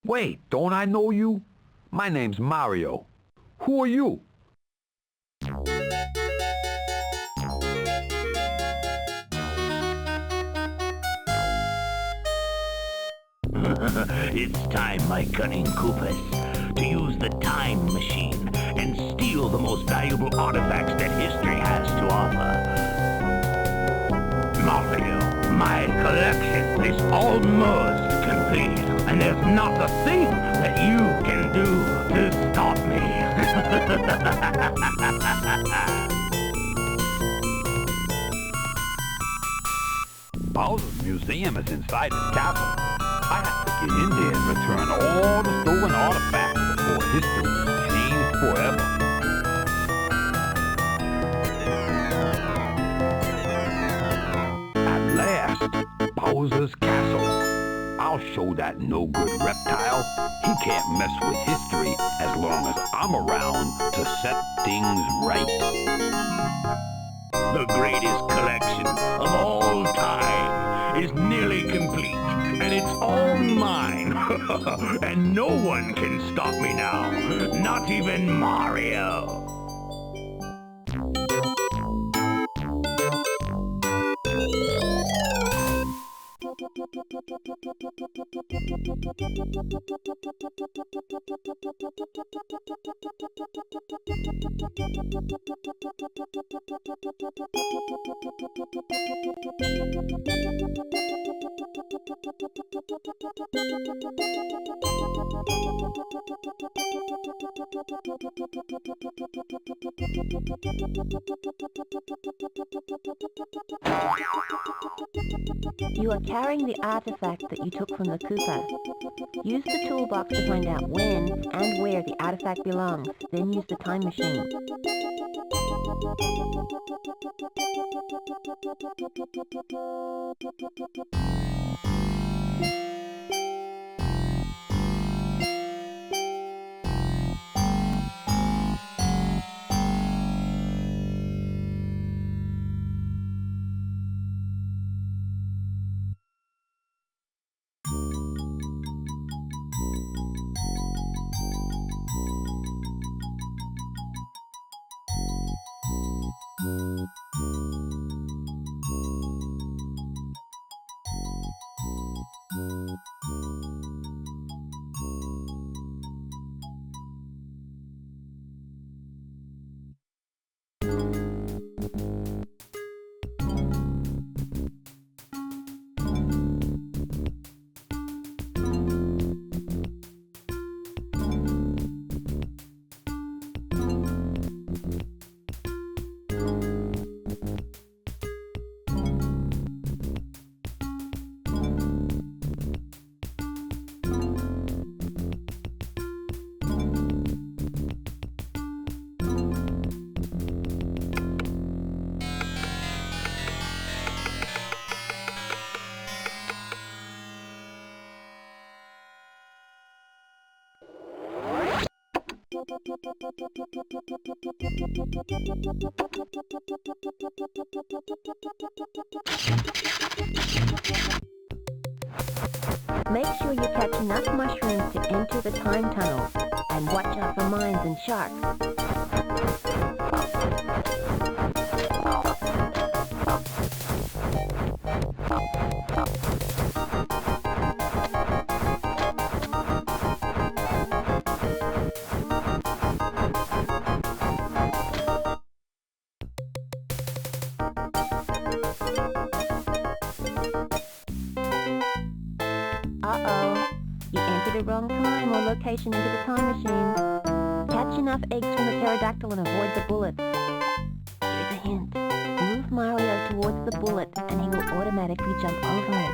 Wait, don't I know you? My name's Mario. Who are you? It's time, my cunning Koopas, to use the time machine and steal the most valuable artifacts that history has to offer. Mario, my collection is almost complete, and there's not a thing that you can do to stop me. Bowser's museum is inside his castle. I have to get in there and return all the stolen artifacts before history is changed forever. At last, Bowser's castle. I'll show that no-good reptile he can't mess with history as long as I'm around to set things right. The greatest collection of all time is nearly complete, and it's all mine. And no one can stop me now, not even Mario. You are carrying the artifact that you took from the Koopa. Use the toolbox to find out when and where the artifact belongs. Then use the time machine. Make sure you catch enough mushrooms to enter the time tunnel, and watch out for mines and sharks. Uh-oh, you entered the wrong time or location into the time machine. Catch enough eggs from the pterodactyl and avoid the bullets. Here's a hint. Move Mario towards the bullet and he will automatically jump over it.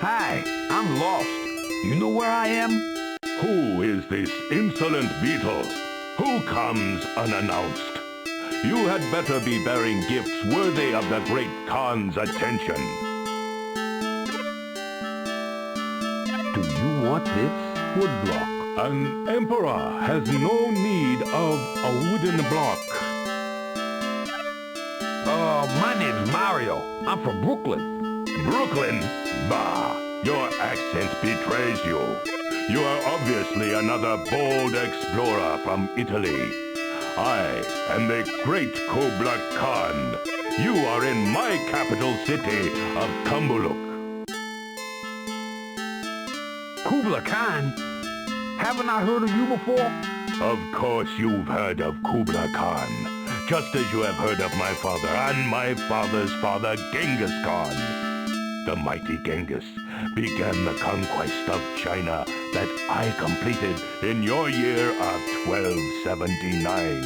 Hi, I'm lost. You know where I am? Who is this insolent beetle? Who comes unannounced? You had better be bearing gifts worthy of the great Khan's attention. Do you want this woodblock? An emperor has no need of a wooden block. My name's Mario. I'm from Brooklyn. Brooklyn? Bah! Your accent betrays you. You are obviously another bold explorer from Italy. I am the great Kubla Khan. You are in my capital city of Kambuluk. Kubla Khan? Haven't I heard of you before? Of course you've heard of Kubla Khan, just as you have heard of my father and my father's father, Genghis Khan. The mighty Genghis began the conquest of China that I completed in your year of 1279.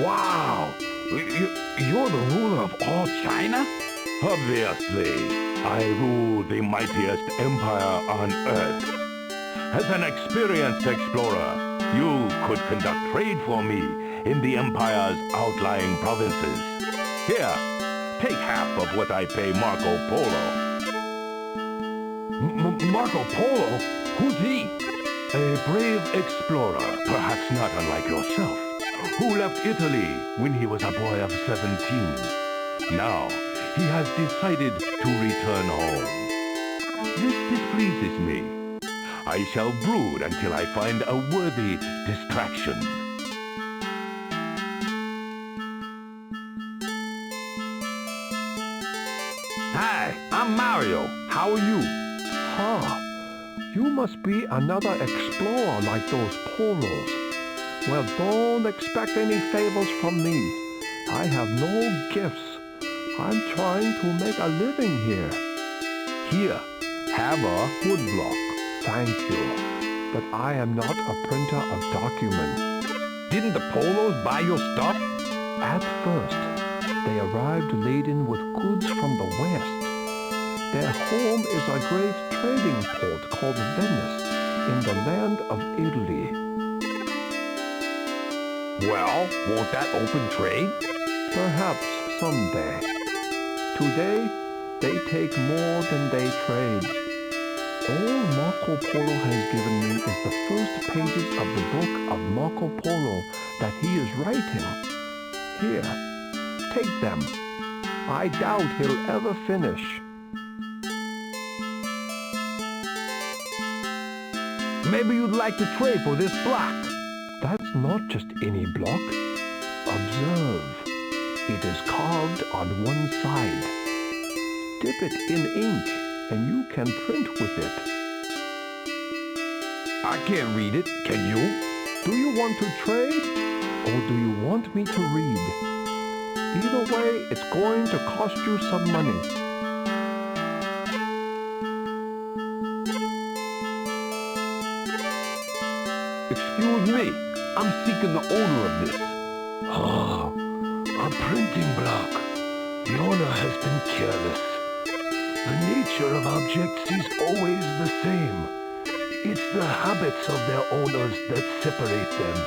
Wow! You're the ruler of all China? Obviously, I rule the mightiest empire on Earth. As an experienced explorer, you could conduct trade for me in the empire's outlying provinces. Here, take half of what I pay Marco Polo. Marco Polo? Who's he? A brave explorer, perhaps not unlike yourself, who left Italy when he was a boy of 17. Now, he has decided to return home. This displeases me. I shall brood until I find a worthy distraction. Hi, I'm Mario. How are you? You must be another explorer like those Polos. Well, don't expect any favors from me. I have no gifts. I'm trying to make a living here. Here, have a woodblock. Thank you. But I am not a printer of documents. Didn't the Polos buy your stuff? At first, they arrived laden with goods from the West. Their home is a great trading port called Venice, in the land of Italy. Well, won't that open trade? Perhaps someday. Today, they take more than they trade. All Marco Polo has given me is the first pages of the book of Marco Polo that he is writing. Here, take them. I doubt he'll ever finish. Maybe you'd like to trade for this block. That's is not just any block. Observe. It is carved on one side. Dip it in ink and you can print with it. I can't read it. Can you? Do you want to trade or do you want me to read? Either way, it's going to cost you some money. Excuse me. I'm seeking the owner of this. Oh, a printing block. The owner has been careless. The nature of objects is always the same. It's the habits of their owners that separate them.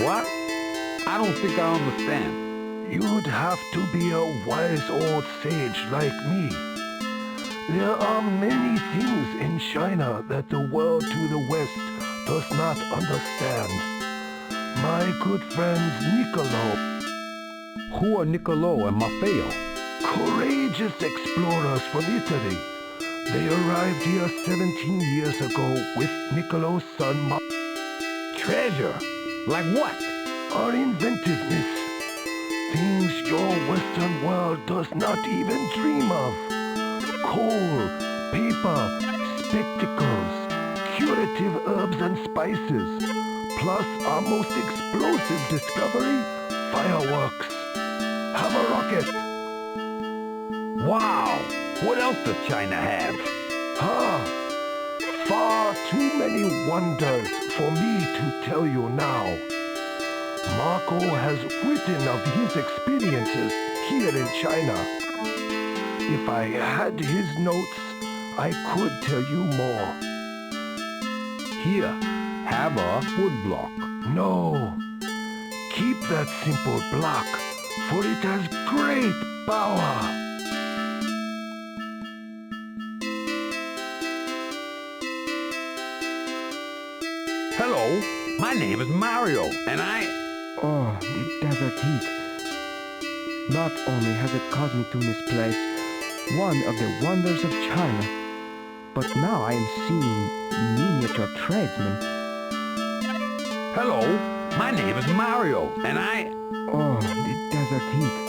What? I don't think I understand. You'd have to be a wise old sage like me. There are many things in China that the world to the west does not understand. My good friends Niccolo. Who are Niccolo and Maffeo? Courageous explorers from Italy. They arrived here 17 years ago with Niccolo's son Treasure? Like what? Our inventiveness. Things your Western world does not even dream of. Coal, paper, spectacles, curative herbs and spices, plus our most explosive discovery, fireworks. Have a rocket. Wow! What else does China have? Far too many wonders for me to tell you now. Marco has written of his experiences here in China. If I had his notes, I could tell you more. Here, have a wood block. No, keep that simple block, for it has great power. Hello, my name is Mario, and Oh, the desert heat. Not only has it caused me to misplace one of the wonders of China, but now I am seeing miniature tradesmen. Hello, my name is Mario, and Oh, the desert heat.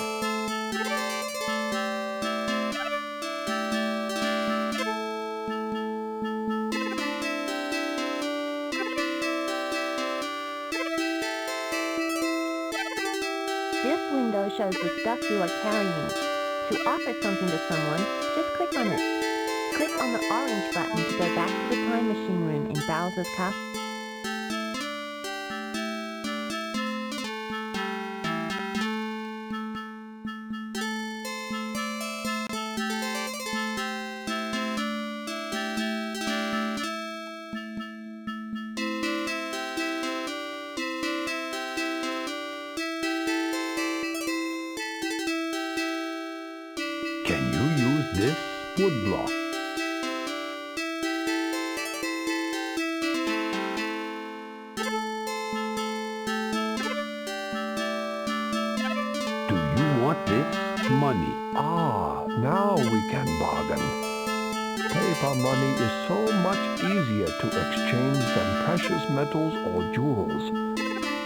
This window shows the stuff you are carrying. To offer something to someone, just click on it. Click on the orange button to go back to the time machine room in Bowser's Castle. can you use this wood block? Do you want this money? Now we can bargain. Paper money is so much easier to exchange than precious metals or jewels.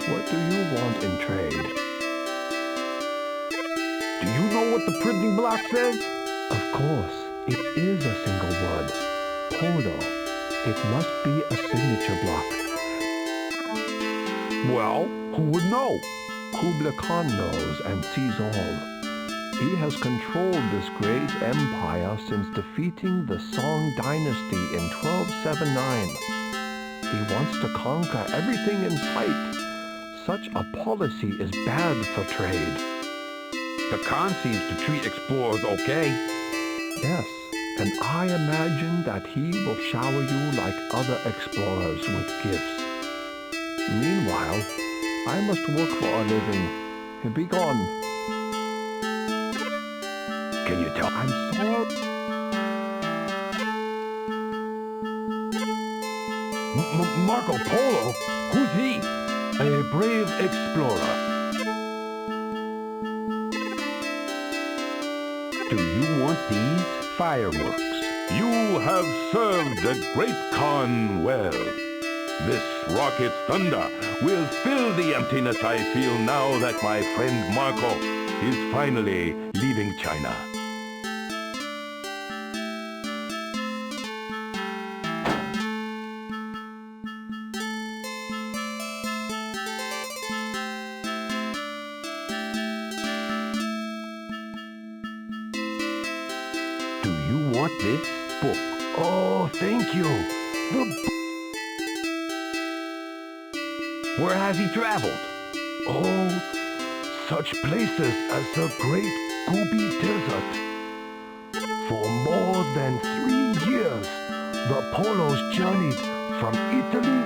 What do you want in trade? Do you know what the printing block says? Of course, it is a single word. Polo. It must be a signature block. Well, who would know? Kublai Khan knows and sees all. He has controlled this great empire since defeating the Song dynasty in 1279. He wants to conquer everything in sight. Such a policy is bad for trade. The Khan seems to treat explorers okay. Yes, and I imagine that he will shower you like other explorers with gifts. Meanwhile, I must work for a living. Be gone. Can you tell? I'm sorry. Marco Polo? Who's he? A brave explorer. Do you want these fireworks? You have served the great Khan well. This rocket's thunder will fill the emptiness I feel now that my friend Marco is finally leaving China. Do you want this book? Oh, thank you. Where has he traveled? Oh, such places as the Great Gobi Desert. For more than 3 years, the Polos journeyed from Italy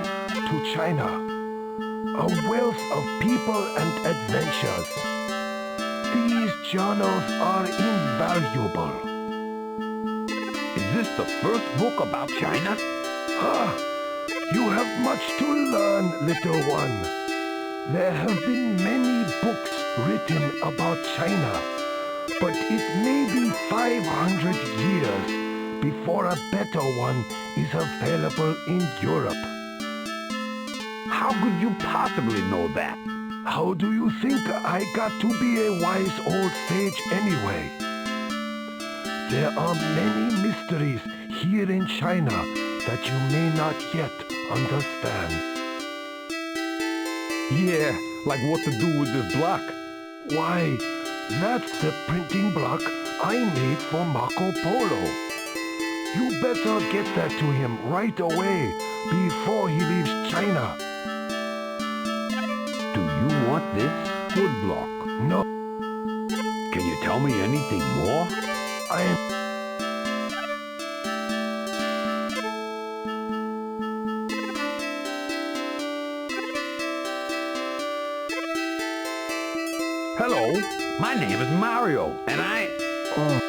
to China. A wealth of people and adventures. These journals are invaluable. Is this the first book about China? You have much to learn, little one. There have been many books written about China, but it may be 500 years before a better one is available in Europe. How could you possibly know that? How do you think I got to be a wise old sage anyway? There are many mysteries here in China that you may not yet understand. Yeah, like what to do with this block. Why, that's the printing block I made for Marco Polo. You better get that to him right away before he leaves China. Do you want this wood block? No, Can you tell me anything more? Hello, my name is Mario, and I... Oh,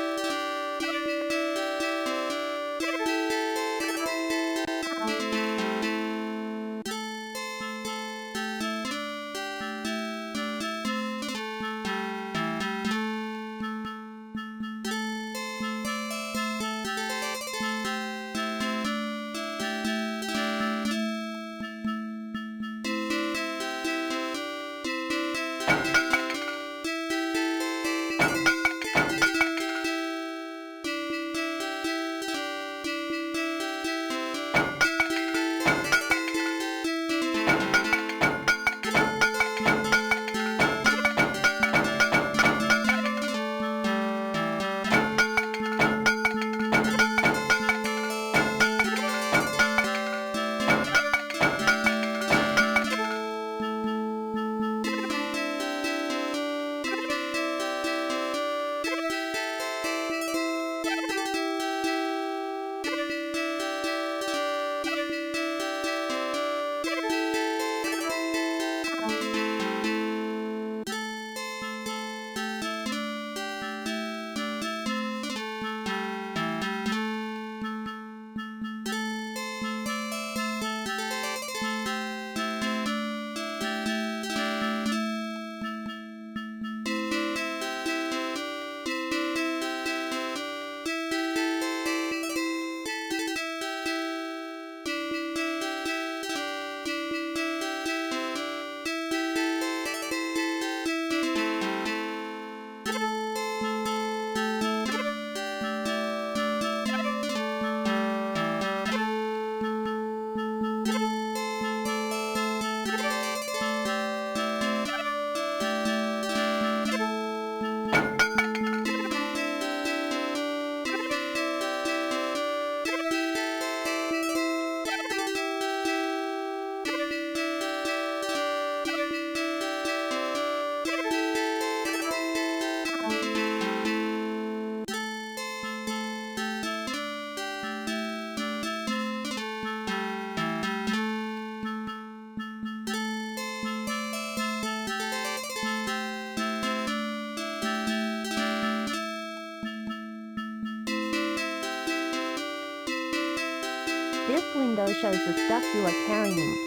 This window shows the stuff you are carrying.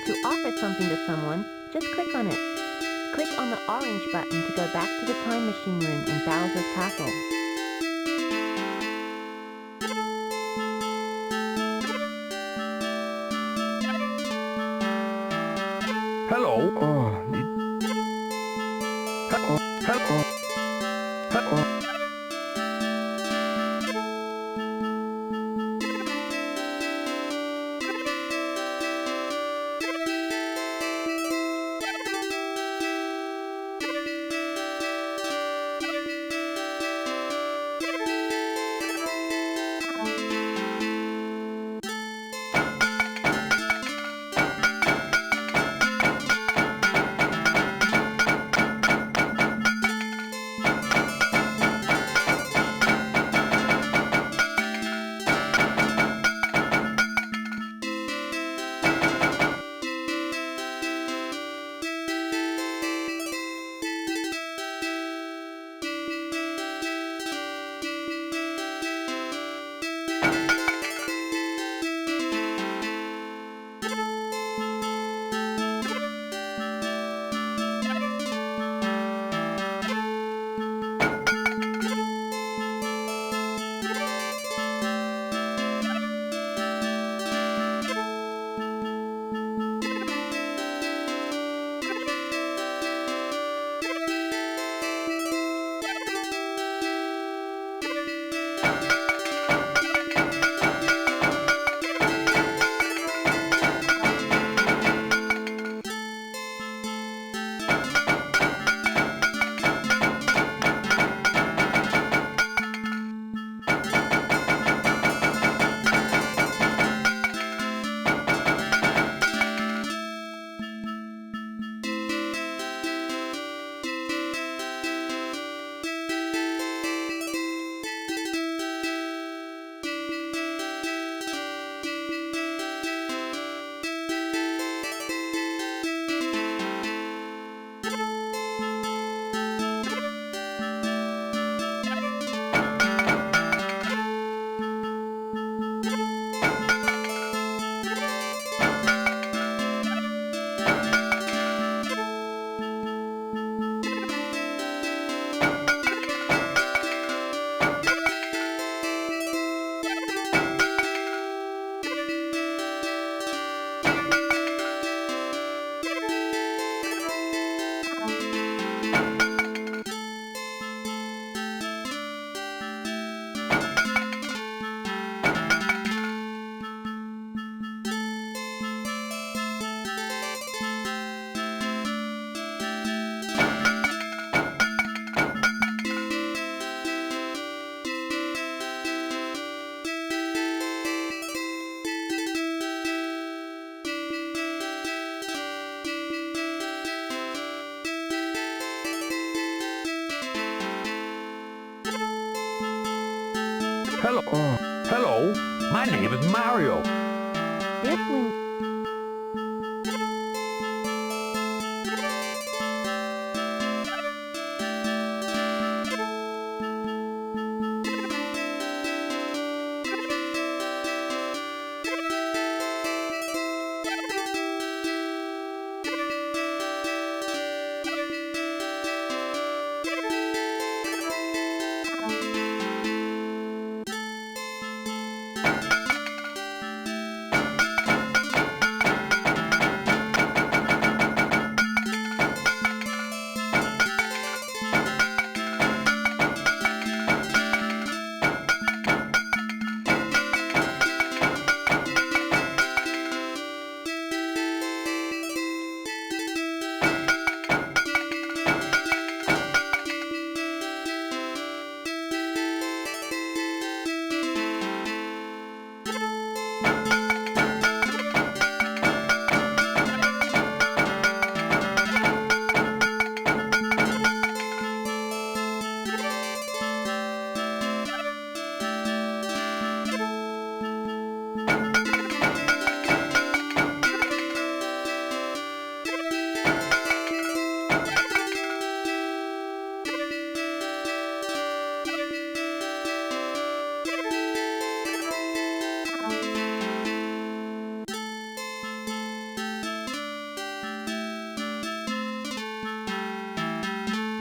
To offer something to someone, just click on it. Click on the orange button to go back to the time machine room in Bowser's castle. Hello? Oh, Hello? Hello? Hello? My name is Mario. This one.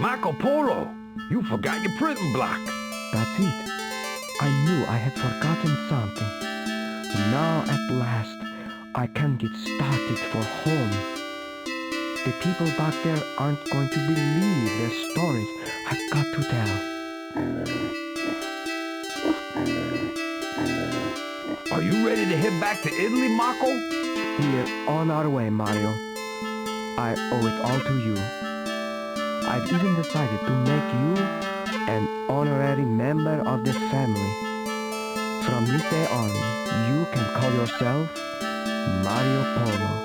Marco Polo, you forgot your prison block. that's it. I knew I had forgotten something. Now at last, I can get started for home. The people back there aren't going to believe the stories I've got to tell. Are you ready to head back to Italy, Marco? We're on our way, Mario. I owe it all to you. I've even decided to make you an honorary member of the family. From this day on, you can call yourself Mario Polo.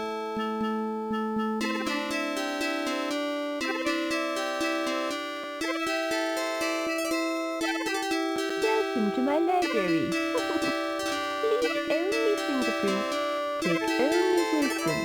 Welcome to my library. Leave only fingerprints. Take only wisdom.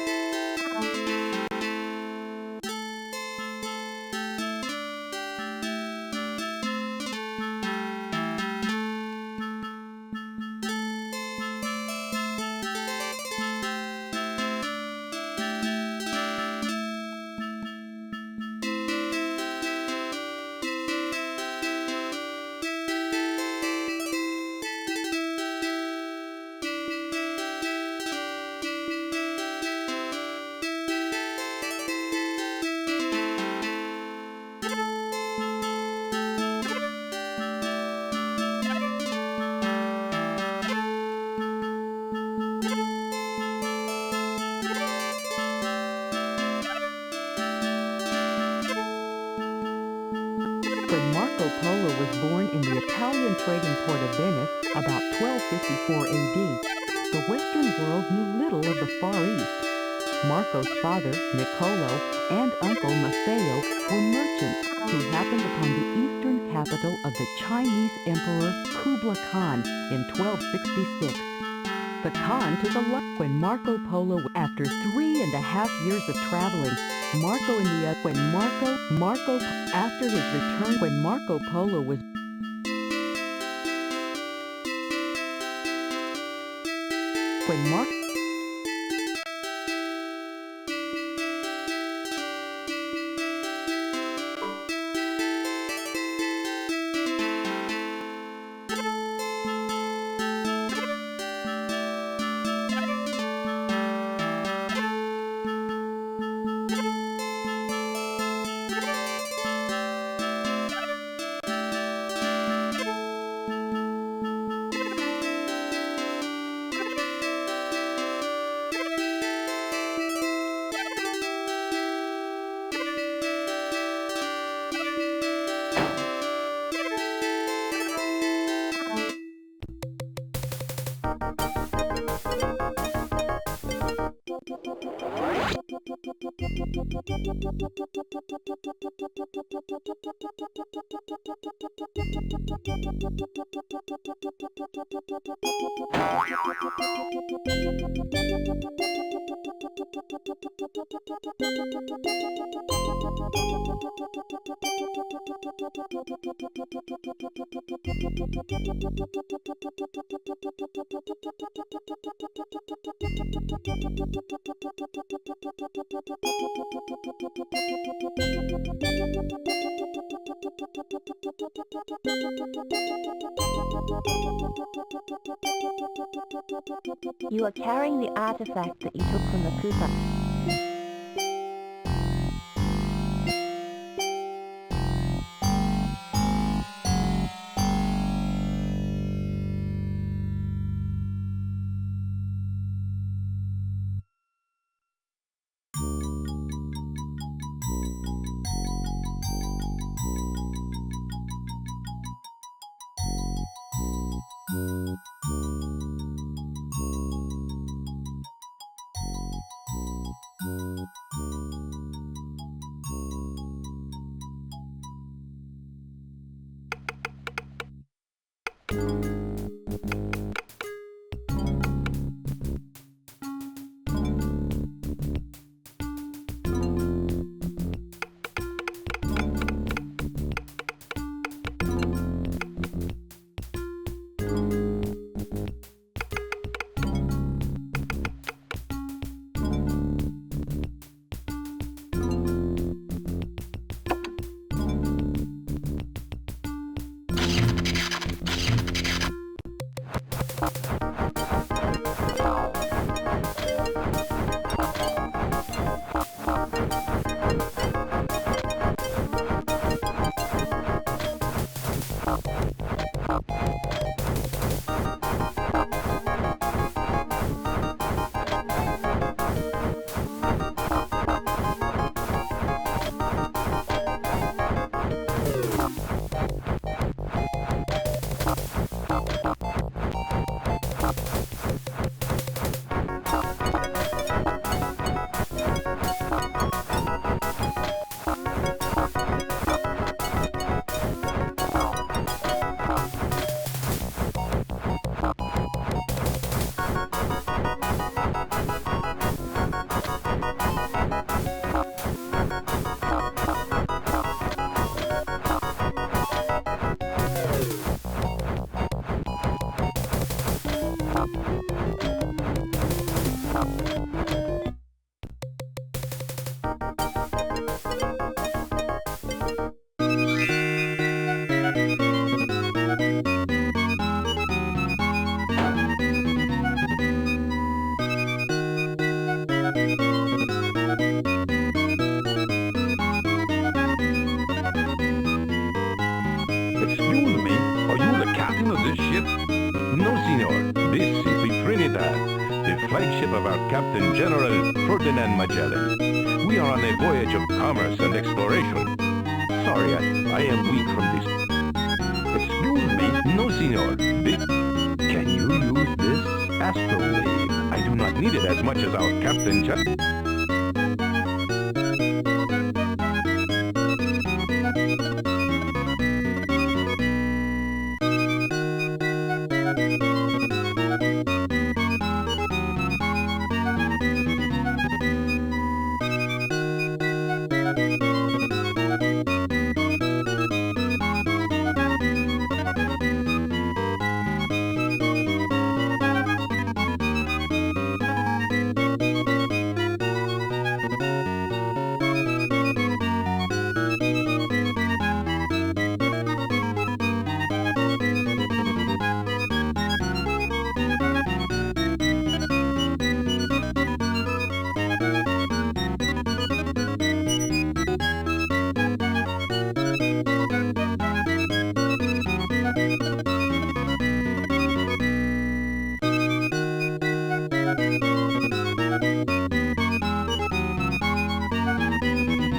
When Marco Polo was born in the Italian trading port of Venice about 1254 AD, the Western world knew little of the Far East. Marco's father, Niccolo, and uncle Maffeo were merchants who happened upon the eastern capital of the Chinese Emperor Kublai Khan in 1266. The Khan took a lot when Marco Polo, after 3.5 years of traveling, after his return when Marco Polo was when Marco You are carrying the artifact that you took from the Koopa. this ship? No, senor. This is the Trinidad, the flagship of our Captain General Ferdinand Magellan. We are on a voyage of commerce and exploration. Sorry, I am weak from this. Excuse me. No, senor. This... Can you use this astrolabe? I do not need it as much as our Captain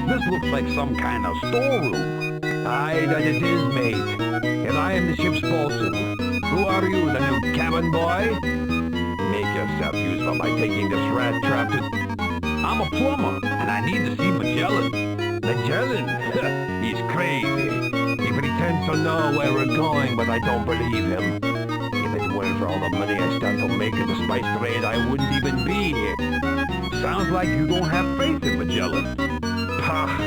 This looks like some kind of storeroom. Aye, that it is, mate. And I am the ship's bosun. Who are you, the new cabin boy? Make yourself useful by taking this rat trap to... I'm a plumber, and I need to see Magellan. Magellan? He's crazy. He pretends to know where we're going, but I don't believe him. If it weren't for all the money I stand to make in the spice trade, I wouldn't even be here. Sounds like you don't have faith in Magellan. Pah,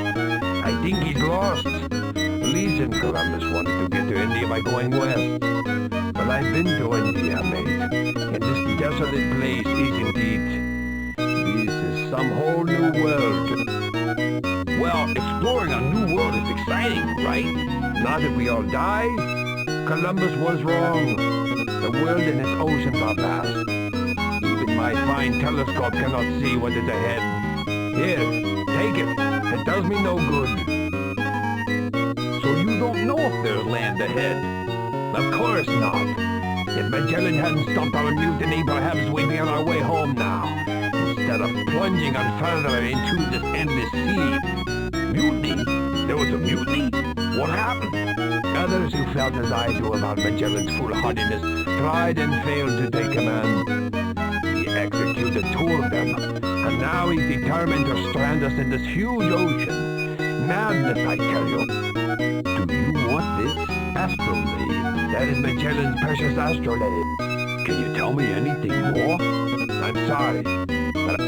I think he's lost. Legion Columbus wanted to get to India by going west. But I've been to India, mate. And this desolate place is indeed... This is some whole new world. Well, exploring a new world is exciting, right? Not if we all die. Columbus was wrong. The world and its oceans are vast. Even my fine telescope cannot see what is ahead. Here, take it. It does me no good. So you don't know if there's land ahead? Of course not. If Magellan hadn't stopped our mutiny, perhaps we'd be on our way home now, instead of plunging on further into this endless sea. Mutiny? There was a mutiny? What happened? Others who felt as I do about Magellan's foolhardiness tried and failed to take command. He executed 2 of them, and now he's determined to strand us in this huge ocean. Madness, I tell you. Do you want this astrolabe? That is Magellan's precious astrolabe. Can you tell me anything more? I'm sorry, but...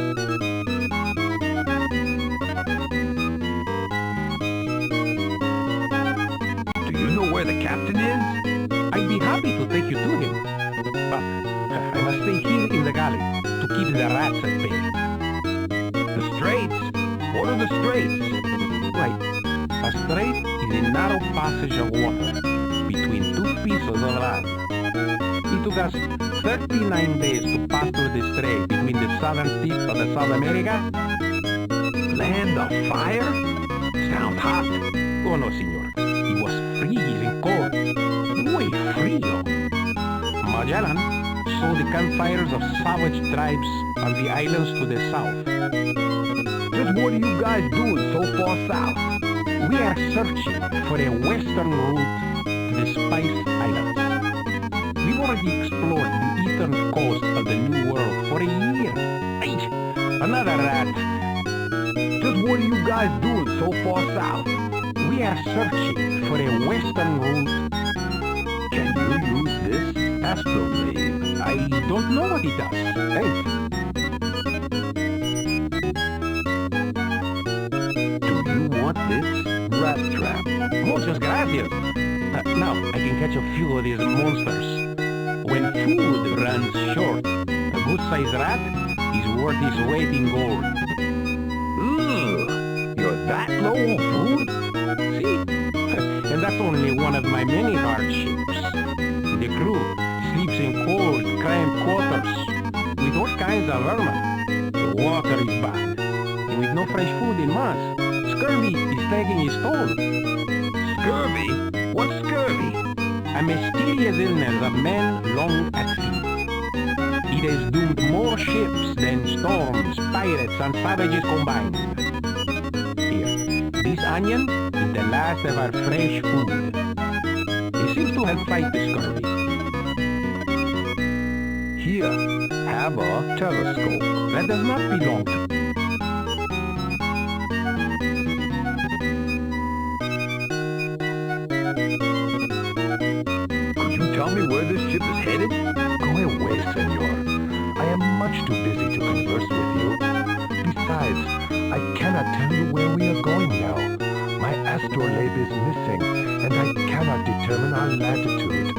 Do you know where the captain is? I'd be happy to take you to him, but I must stay here in the galley to keep the rats at bay. The straits? What are the straits? Right, a strait is a narrow passage of water between 2 pieces of land. It took us 39 days to pass through the strait between the southern tip of the South America. Land of fire? Sounds hot. Oh no, senor. It was freezing cold. Muy frío. Magellan saw the campfires of savage tribes on the islands to the south. Just what are you guys doing so far south? We are searching for a western route to the Spice Islands. We've already explored the eastern coast of the New World for a year. Hey, another rat. Just what are you guys doing so far south? We are searching for a western route. Can you use this astrolabe? I don't know what it does. Hey. Do you want this rat trap? Muchas gracias. Now I can catch a few of these monsters. When food runs short, a good-sized rat is worth its weight in gold. Ugh, you're that low on food? See? And that's only one of my many hardships. The crew sleeps in cold, cramped quarters with all kinds of vermin. The water is bad, and with no fresh food in months, scurvy is taking its toll. Scurvy? What's scurvy? a mysterious illness of men long at sea. It has doomed more ships than storms, pirates, and savages combined. Here, this onion is the last of our fresh food. It seems to help fight the scurvy. Here, have a telescope. That does not belong to... Could you tell me where this ship is headed? Go away, senor. I am much too busy to converse with you. Besides, I cannot tell you where we are going now. My astrolabe is missing, and I cannot determine our latitude.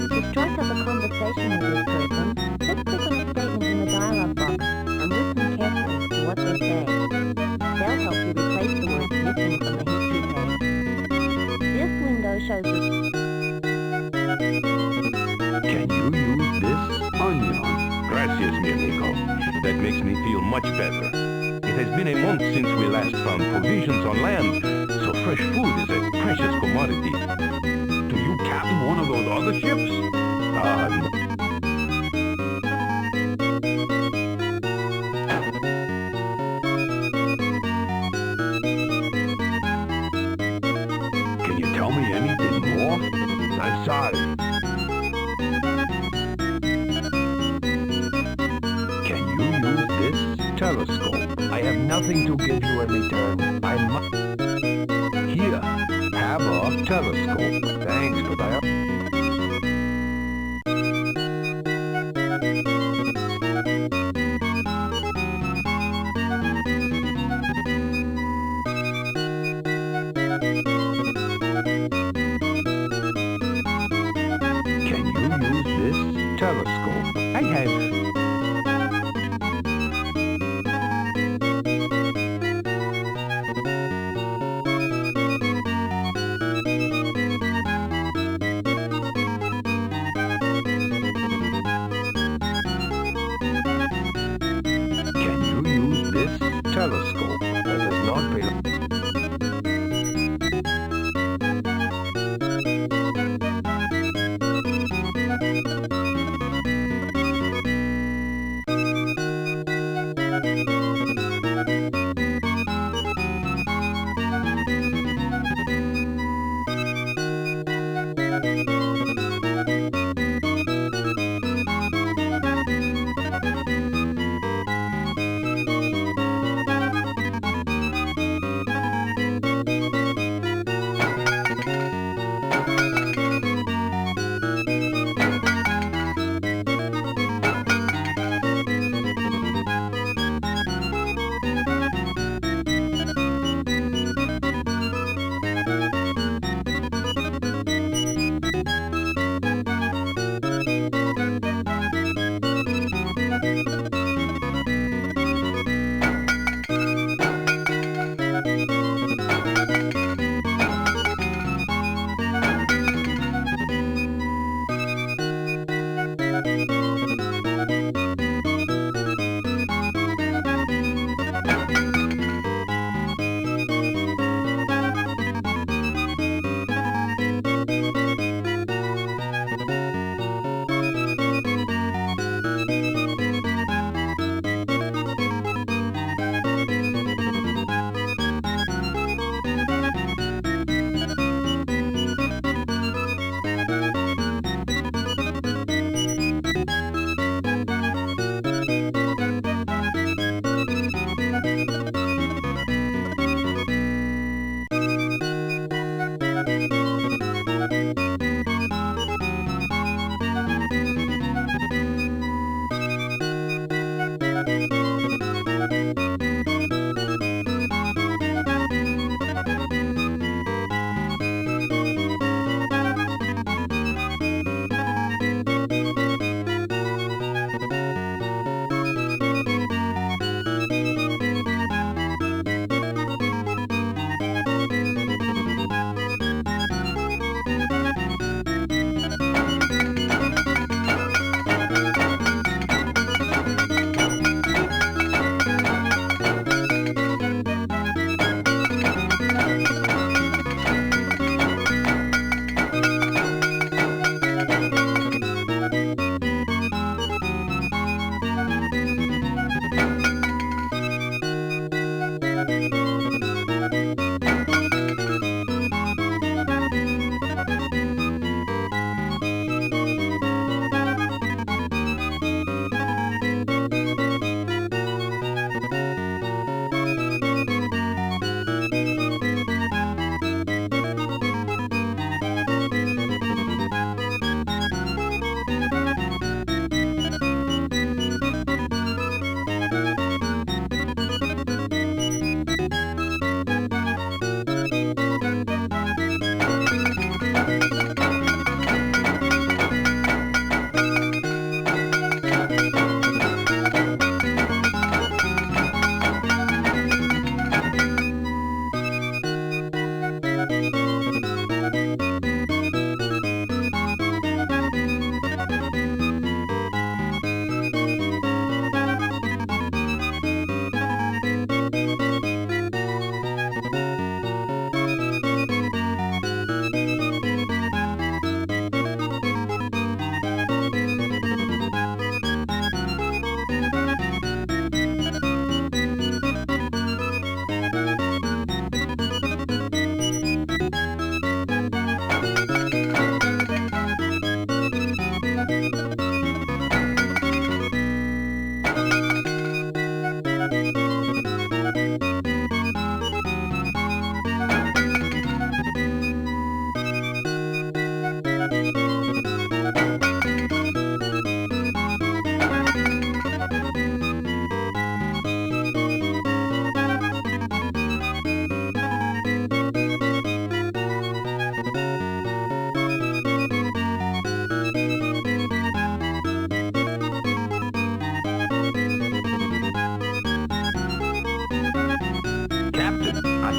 To strike up a conversation with this person, just click on a statement in the dialog box and listen carefully to what they say. They'll help you replace the words missing from the history page. This window shows us... Can you use this onion? Gracias, mi amigo. That makes me feel much better. It has been a month since we last found provisions on land, so fresh food is a precious commodity. Do you captain one of those other ships? Can you tell me anything more? I'm sorry. Can you use this telescope? I have nothing to give you in return. I must... Here, have a telescope. Thanks, but I... Can you use this telescope? I have... Can you use this telescope? That does not belong...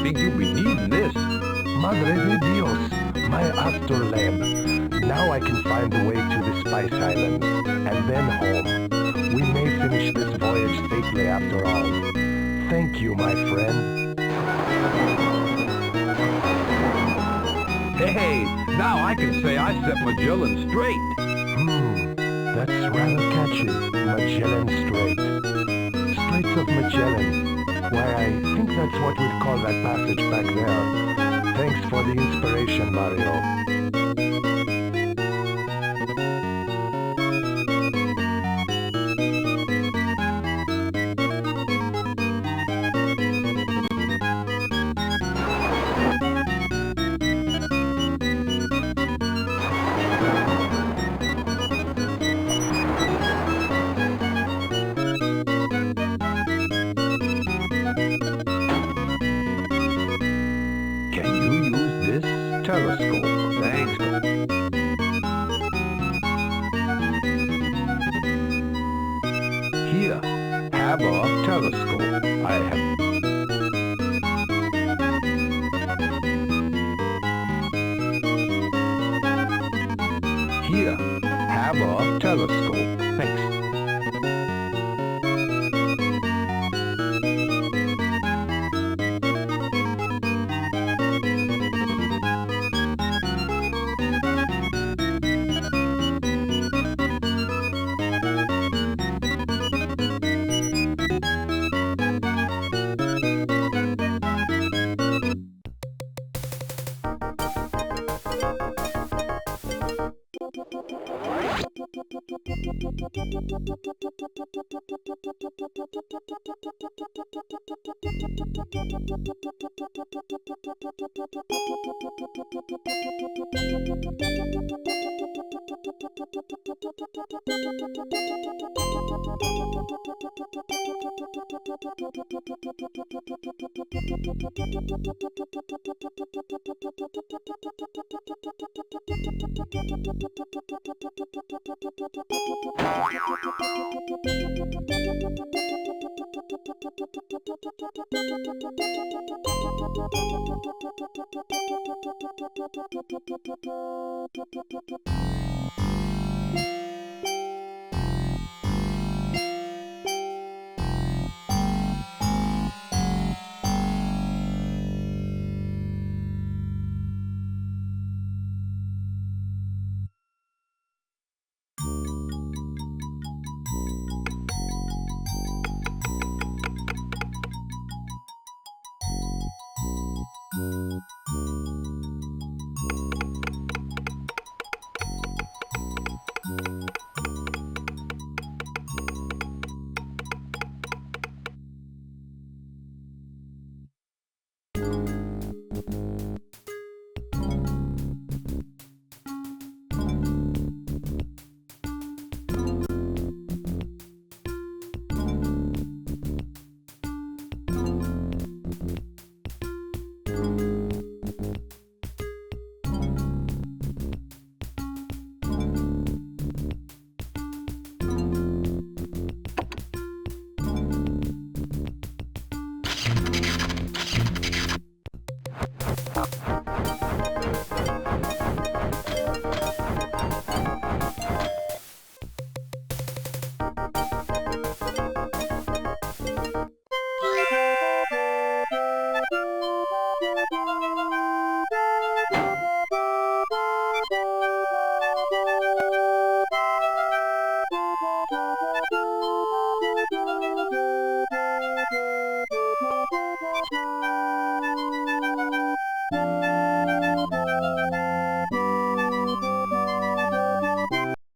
think you'll be needing this. Madre de Dios, my astrolabe. Now I can find the way to the Spice Islands, and then home. We may finish this voyage safely after all. Thank you, my friend. Hey, now I can say I set Magellan straight. That's rather catchy. Magellan Strait. Straits of Magellan. Why, I think that's what we'd call that passage back there. Thanks for the inspiration, Mario. Can you use this telescope? Thanks. Here, have a telescope. I have. Here, have a telescope. Thanks.